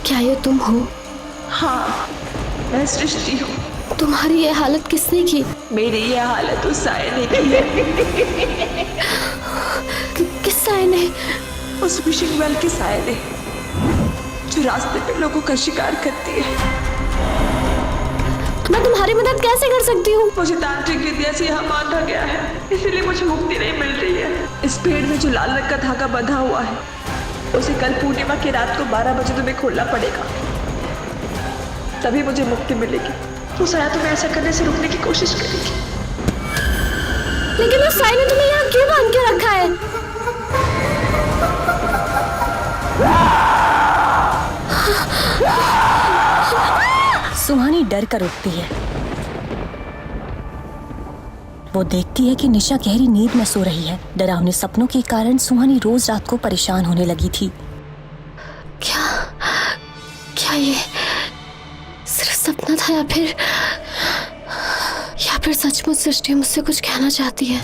क्या ये तुम हो? हाँ, मैं सृष्टि हूँ। तुम्हारी ये हालत किसने की? मेरी ये हालत उस साय ने की है। किस साय ने? उस फिशिंग वेल की साय ने, जो रास्ते पे लोगों का शिकार करती है। मैं तुम्हारी मदद कैसे कर सकती हूँ? मुझे तांत्रिक विद्या से यहाँ बांधा गया है, इसीलिए मुझे मुक्ति नहीं मिल रही है। इस पेड़ में जो लाल रंग का धागा बंधा हुआ है, उसे कल पूर्णिमा की रात को 12 बजे तुम्हें खोलना पड़ेगा, तभी मुझे मुक्ति मिलेगी। तो साया तुम्हें ऐसा करने से रोकने की कोशिश करेगी। लेकिन उस साय ने तुम्हें यहाँ क्यों बांध के रखा है? सुहानी डर कर उठती है। वो देखती है कि निशा गहरी नींद में सो रही है। डरावने सपनों के कारण सुहानी रोज रात को परेशान होने लगी थी। क्या ये सिर्फ सपना था या फिर सचमुच सृष्टि मुझसे कुछ कहना चाहती है?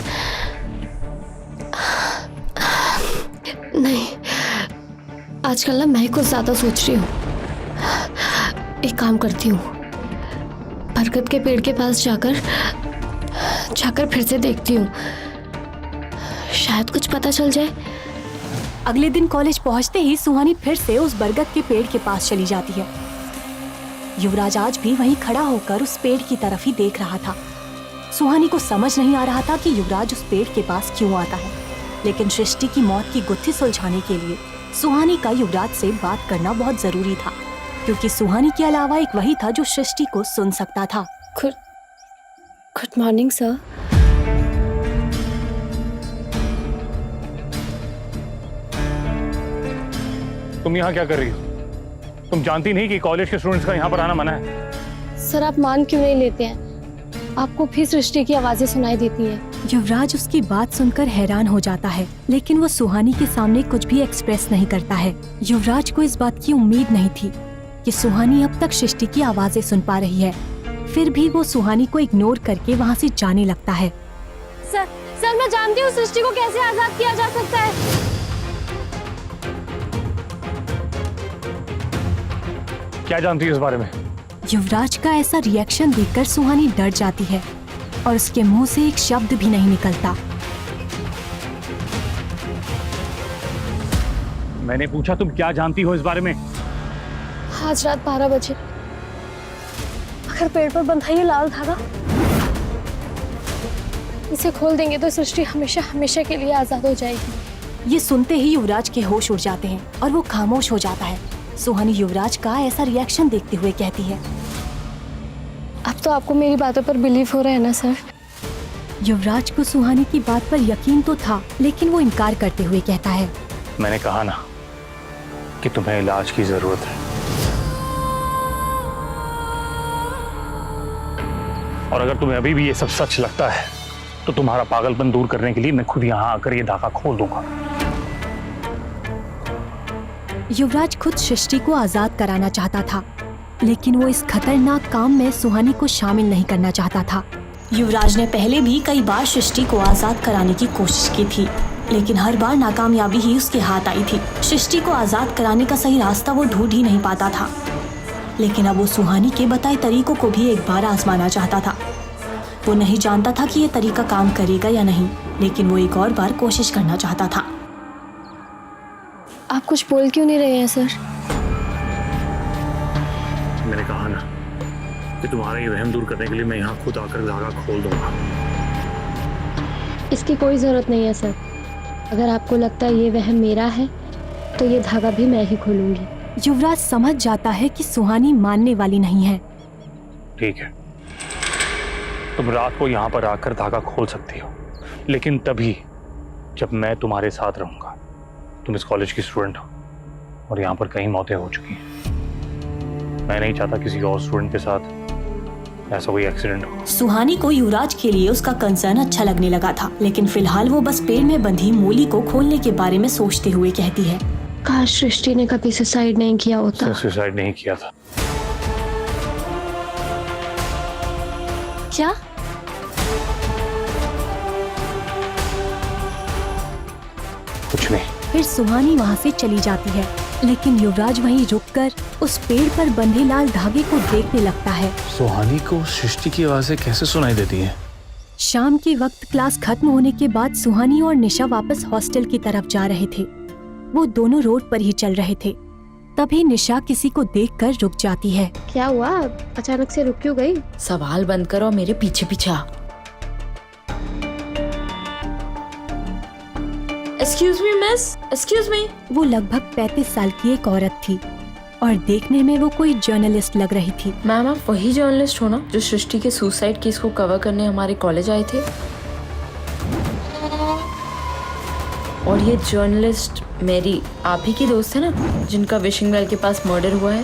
नहीं, आजकल ना मैं कुछ ज्यादा सोच रही हूँ। एक काम करती हूँ, बरगद के पेड़ के पास जाकर फिर से देखती हूँ, शायद कुछ पता चल जाए। अगले दिन कॉलेज पहुंचते ही सुहानी फिर से उस बरगद के पेड़ के पास चली जाती है। युवराज आज भी वहीं खड़ा होकर उस पेड़ की तरफ ही देख रहा था। सुहानी को समझ नहीं आ रहा था कि युवराज उस पेड़ के पास क्यों आता है, लेकिन सृष्टि की मौत की गुत्थी सुलझाने के लिए सुहानी का युवराज से बात करना बहुत जरूरी था, क्योंकि सुहानी के अलावा एक वही था जो सृष्टि को सुन सकता था। Good morning sir. तुम यहाँ क्या कर रही हो? तुम जानती नहीं कि कॉलेज के स्टूडेंट्स का यहाँ पर आना मना है? सर आप मान क्यों नहीं लेते हैं? आपको फिर सृष्टि की आवाजें सुनाई देती हैं। युवराज उसकी बात सुनकर हैरान हो जाता है, लेकिन वो सुहानी के सामने कुछ भी एक्सप्रेस नहीं करता है। युवराज को इस बात की उम्मीद नहीं थी कि सुहानी अब तक सृष्टि की आवाजें सुन पा रही है। फिर भी वो सुहानी को इग्नोर करके वहाँ से जाने लगता है। सर मैं जानती हूँ सृष्टि को कैसे आजाद किया जा सकता है। क्या जानती है इस बारे में? युवराज का ऐसा रिएक्शन देखकर सुहानी डर जाती है और उसके मुंह से एक शब्द भी नहीं निकलता। मैंने पूछा तुम क्या जानती हो इस बारे में? आज रात 12 बजे अगर पेड़ पर बंधा ये लाल धागा, इसे खोल देंगे तो सृष्टि हमेशा हमेशा के लिए आजाद हो जाएगी। ये सुनते ही युवराज के होश उड़ जाते हैं और वो खामोश हो जाता है। सुहानी युवराज का ऐसा रिएक्शन देखते हुए कहती है, अब तो आपको मेरी बातों पर बिलीव हो रहा है ना सर? युवराज को सुहानी की बात पर यकीन तो था, लेकिन वो इनकार करते हुए कहता है, मैंने कहा ना कि तुम्हें इलाज की जरूरत है, और अगर तुम्हें अभी भी ये सब सच लगता है तो तुम्हारा पागलपन दूर करने के लिए मैं खुद यहाँ आकर ये धागा खोल दूंगा। युवराज खुद सृष्टि को आजाद कराना चाहता था, लेकिन वो इस खतरनाक काम में सुहानी को शामिल नहीं करना चाहता था। युवराज ने पहले भी कई बार सृष्टि को आजाद कराने की कोशिश की थी, लेकिन हर बार नाकामयाबी ही उसके हाथ आई थी। सृष्टि को आजाद कराने का सही रास्ता वो ढूंढ ही नहीं पाता था, लेकिन अब वो सुहानी के बताए तरीकों को भी एक बार आजमाना चाहता था। वो नहीं जानता था कि ये तरीका काम करेगा या नहीं, लेकिन वो एक और बार कोशिश करना चाहता था। आप कुछ बोल क्यों नहीं रहे हैं सर? मैंने कहा ना कि तुम्हारा ये वहम दूर करने के लिए मैं यहाँ खुद आकर धागा खोल दूंगा। इसकी कोई जरूरत नहीं है सर। अगर आपको लगता है ये वहम मेरा है तो ये धागा भी मैं ही खोलूंगी। युवराज समझ जाता है कि सुहानी मानने वाली नहीं है। ठीक है, तुम रात को यहाँ पर आकर धागा खोल सकती हो, लेकिन तभी जब मैं तुम्हारे साथ रहूंगा। तुम इस कॉलेज की स्टूडेंट हो और यहाँ पर कई मौतें हो चुकी हैं। मैं नहीं चाहता किसी और स्टूडेंट के साथ ऐसा कोई एक्सीडेंट हो। सुहानी को युवराज के लिए उसका कंसर्न अच्छा लगने लगा था, लेकिन फिलहाल वो बस पेड़ में बंधी मूली को खोलने के बारे में सोचते हुए कहती है, काश सृष्टि ने कभी सुसाइड नहीं किया होता। सुसाइड नहीं किया था। क्या? कुछ नहीं। फिर सुहानी वहाँ से चली जाती है। लेकिन युवराज वहीं रुककर उस पेड़ पर बंधे लाल धागे को देखने लगता है। सुहानी को सृष्टि की आवाजें कैसे सुनाई देती हैं? शाम के वक्त क्लास खत्म होने के बाद सुहानी और निशा वापस हॉस्टल की तरफ जा रहे थे। वो दोनों रोड पर ही चल रहे थे। तभी निशा किसी को देखकर रुक जाती है। क्या हुआ, अचानक से रुक क्यों गई? सवाल बंद कर और मेरे पीछे पीछे आ। Excuse me miss, excuse me. वो लगभग 35 साल की एक औरत थी और देखने में वो कोई जर्नलिस्ट लग रही थी। मैम आप वही जर्नलिस्ट हो ना जो सृष्टि के सुसाइड केस को कवर करने हमारे कॉलेज आए थे? और ये जर्नलिस्ट मेरी आप ही की दोस्त है ना जिनका विशिंग वेल के पास मर्डर हुआ है?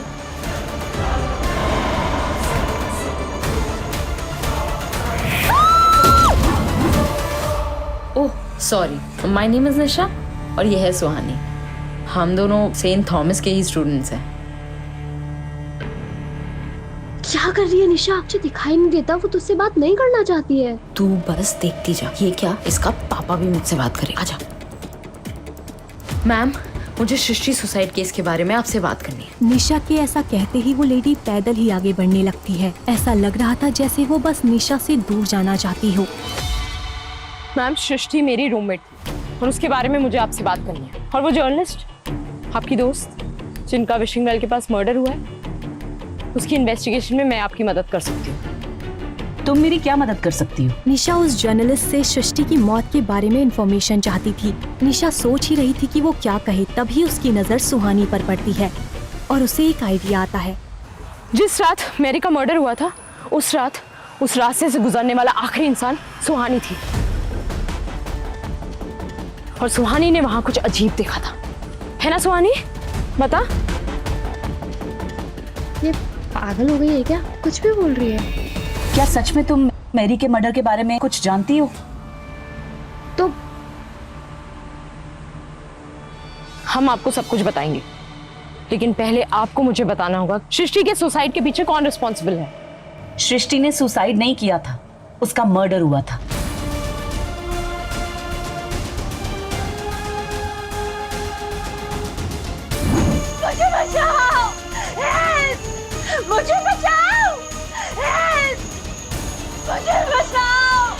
Oh sorry, my name is Nisha और ये है सुहानी। हम दोनों सेंट थॉमस के ही स्टूडेंट्स हैं। क्या कर रही है निशा? मुझे दिखाई नहीं देता, वो तुझसे बात नहीं करना चाहती है। तू बस देखती जा। ये क्या, इसका पापा भी मुझसे बात करे। आजा। मैम मुझे सृष्टि सुसाइड केस के बारे में आपसे बात करनी है। निशा के ऐसा कहते ही वो लेडी पैदल ही आगे बढ़ने लगती है। ऐसा लग रहा था जैसे वो बस निशा से दूर जाना चाहती हो। मैम सृष्टि मेरी रूममेट थी और उसके बारे में मुझे आपसे बात करनी है। और वो जर्नलिस्ट आपकी दोस्त जिनका विशिंग वेल के पास मर्डर हुआ है, उसकी इन्वेस्टिगेशन में मैं आपकी मदद कर सकती हूँ। तुम मेरी क्या मदद कर सकती हो? निशा उस जर्नलिस्ट से सृष्टि की मौत के बारे में इंफॉर्मेशन चाहती थी। निशा सोच ही रही थी कि वो क्या कहे, तभी उसकी नजर सुहानी पर पड़ती है और उसे एक आइडिया आता है। जिस रात मैरी का मर्डर हुआ था उस रास्ते से गुजरने वाला आखिरी इंसान सुहानी थी और सुहानी ने वहां कुछ अजीब देखा था, है ना सुहानी? बता। ये पागल हो गई है क्या? कुछ भी बोल रही है। क्या सच में तुम मैरी के मर्डर के बारे में कुछ जानती हो? तो हम आपको सब कुछ बताएंगे, लेकिन पहले आपको मुझे बताना होगा सृष्टि के सुसाइड के पीछे कौन रिस्पॉन्सिबल है। सृष्टि ने सुसाइड नहीं किया था, उसका मर्डर हुआ था। मुझे बचाओ! मुझे बचाओ! मुझे बचाओ!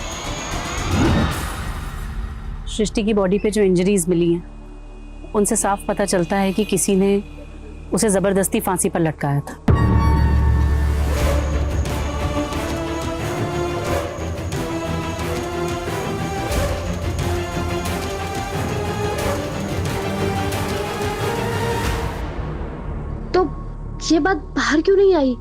सृष्टि की बॉडी पे जो इंजरीज मिली हैं, उनसे साफ पता चलता है कि किसी ने उसे जबरदस्ती फांसी पर लटकाया था। तो ये बात बाहर क्यों नहीं आई?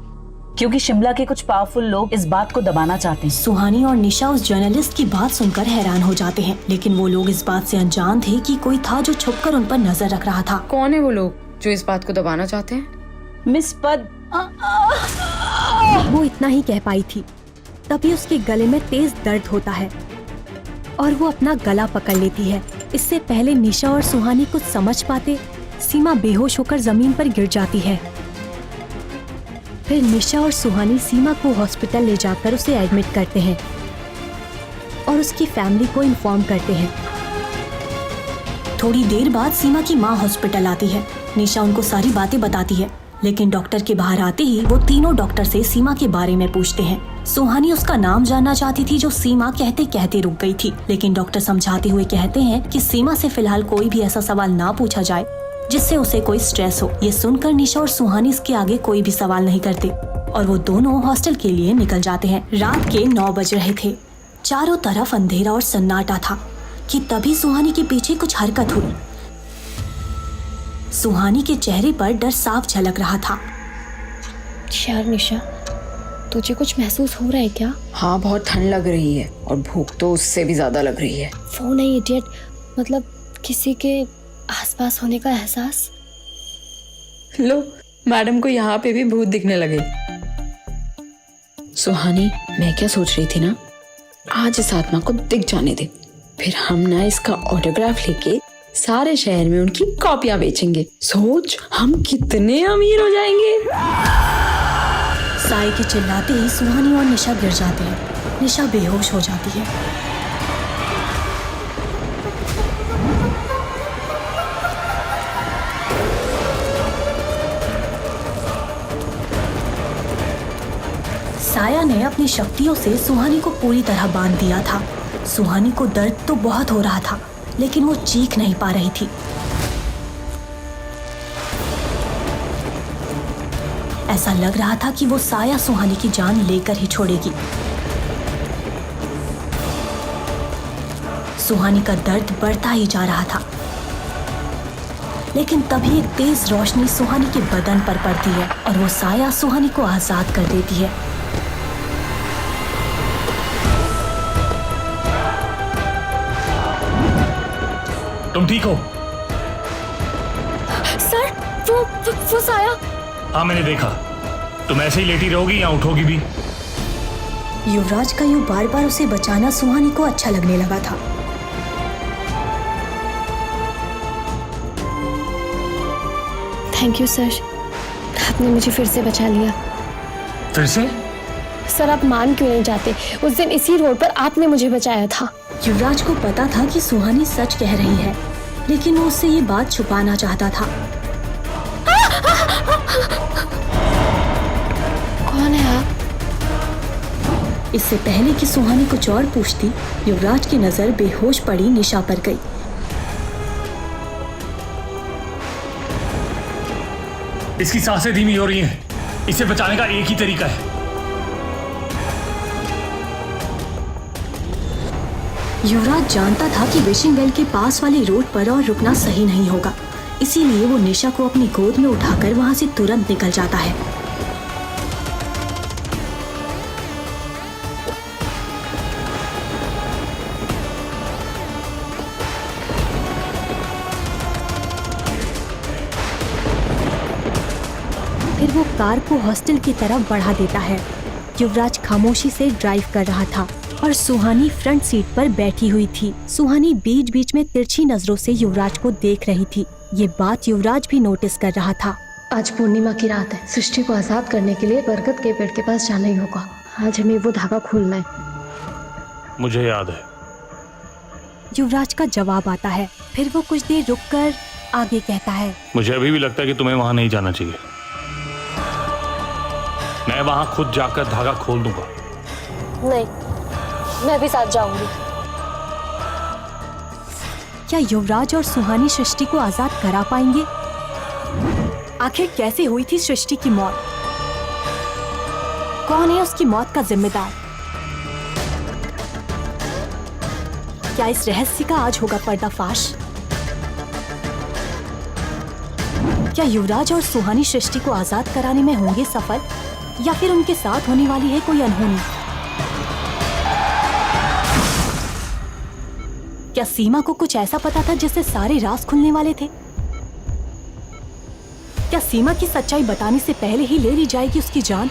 क्योंकि शिमला के कुछ पावरफुल लोग इस बात को दबाना चाहते हैं। सुहानी और निशा उस जर्नलिस्ट की बात सुनकर हैरान हो जाते हैं, लेकिन वो लोग इस बात से अनजान थे कि कोई था जो छुपकर उन पर नजर रख रहा था। कौन है वो लोग जो इस बात को दबाना चाहते हैं? मिस पद, वो इतना ही कह पाई थी, तभी उसके गले में तेज दर्द होता है और वो अपना गला पकड़ लेती है। इससे पहले निशा और सुहानी कुछ समझ पाते, सीमा बेहोश होकर जमीन पर गिर जाती है। फिर निशा और सुहानी सीमा को हॉस्पिटल ले जाकर उसे एडमिट करते हैं और उसकी फैमिली को इन्फॉर्म करते हैं। थोड़ी देर बाद सीमा की माँ हॉस्पिटल आती है। निशा उनको सारी बातें बताती है, लेकिन डॉक्टर के बाहर आते ही वो तीनों डॉक्टर से सीमा के बारे में पूछते हैं। सुहानी उसका नाम जानना चाहती थी, जो सीमा कहते कहते रुक गई थी, लेकिन डॉक्टर समझाते हुए कहते हैं कि सीमा से फिलहाल कोई भी ऐसा सवाल ना पूछा जाए जिससे उसे कोई स्ट्रेस हो। ये सुनकर निशा और सुहानी इसके आगे कोई भी सवाल नहीं करते और वो दोनों हॉस्टल के लिए निकल जाते हैं। रात के 9 बज रहे थे। चारों तरफ अंधेरा और सन्नाटा था कि तभी सुहानी के पीछे कुछ हरकत हुई। सुहानी के चेहरे पर डर साफ झलक रहा था। यार निशा, तुझे कुछ महसूस हो रहा है क्या? हाँ बहुत ठंड लग रही है और भूख तो उससे भी ज्यादा लग रही है। फोन है इडियट, मतलब किसी के आसपास होने का एहसास। लो मैडम को यहाँ पे भी भूत दिखने लगे। सुहानी मैं क्या सोच रही थी ना, आज इस आत्मा को दिख जाने दे, फिर हम ना इसका ऑटोग्राफ लेके सारे शहर में उनकी कॉपियां बेचेंगे। सोच हम कितने अमीर हो जाएंगे। साई के चिल्लाते ही सुहानी और निशा गिर जाते हैं। निशा बेहोश हो जाती है। साया ने अपनी शक्तियों से सुहानी को पूरी तरह बांध दिया था। सुहानी को दर्द तो बहुत हो रहा था, लेकिन वो चीख नहीं पा रही थी। ऐसा लग रहा था कि वो साया सुहानी की जान लेकर ही छोड़ेगी। सुहानी का दर्द बढ़ता ही जा रहा था, लेकिन तभी एक तेज रोशनी सुहानी के बदन पर पड़ती है और वो साया सुहानी को आजाद कर देती है। तुम ठीक हो? सर, वो साया। हाँ, मैंने देखा। तुम ऐसे ही लेटी रहोगी या उठोगी भी? युवराज का यूं बार बार उसे बचाना सुहानी को अच्छा लगने लगा था। थैंक यू सर, आपने मुझे फिर से बचा लिया। फिर से? सर, आप मान क्यों नहीं जाते? उस दिन इसी रोड पर आपने मुझे बचाया था। युवराज को पता था कि सुहानी सच कह रही है, लेकिन वो उससे ये बात छुपाना चाहता था। कौन है आप? इससे पहले कि सुहानी कुछ और पूछती, युवराज की नजर बेहोश पड़ी निशा पर गई। इसकी सांसें धीमी हो रही हैं। इसे बचाने का एक ही तरीका है। युवराज जानता था कि विशिंग वेल के पास वाली रोड पर और रुकना सही नहीं होगा, इसीलिए वो निशा को अपनी गोद में उठाकर वहां से तुरंत निकल जाता है। फिर वो कार को हॉस्टल की तरफ बढ़ा देता है। युवराज खामोशी से ड्राइव कर रहा था और सुहानी फ्रंट सीट पर बैठी हुई थी। सुहानी बीच बीच में तिरछी नजरों से युवराज को देख रही थी। ये बात युवराज भी नोटिस कर रहा था। आज पूर्णिमा की रात है। सृष्टि को आजाद करने के लिए बरगद के पेड़ के पास जाना ही होगा। आज हमें वो धागा खोलना है। मुझे याद है। युवराज का जवाब आता है। फिर वो कुछ देर रुककर आगे कहता है, मुझे अभी भी लगता है कि तुम्हें वहां नहीं जाना चाहिए। मैं वहां खुद जाकर धागा खोल दूंगा। नहीं, मैं भी साथ जाऊंगी। क्या युवराज और सुहानी सृष्टि को आजाद करा पाएंगे? आखिर कैसे हुई थी सृष्टि की मौत? कौन है उसकी मौत का जिम्मेदार? क्या इस रहस्य का आज होगा पर्दाफाश? क्या युवराज और सुहानी सृष्टि को आजाद कराने में होंगे सफल, या फिर उनके साथ होने वाली है कोई अनहोनी? क्या सीमा को कुछ ऐसा पता था जिससे सारे राज खुलने वाले थे? क्या सीमा की सच्चाई बताने से पहले ही ले ली जाएगी उसकी जान?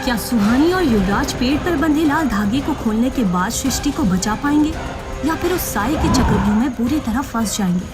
क्या सुहानी और युवराज पेड़ पर बंधे लाल धागे को खोलने के बाद सृष्टि को बचा पाएंगे, या फिर उस साए के चक्रव्यूह में पूरी तरह फंस जाएंगे?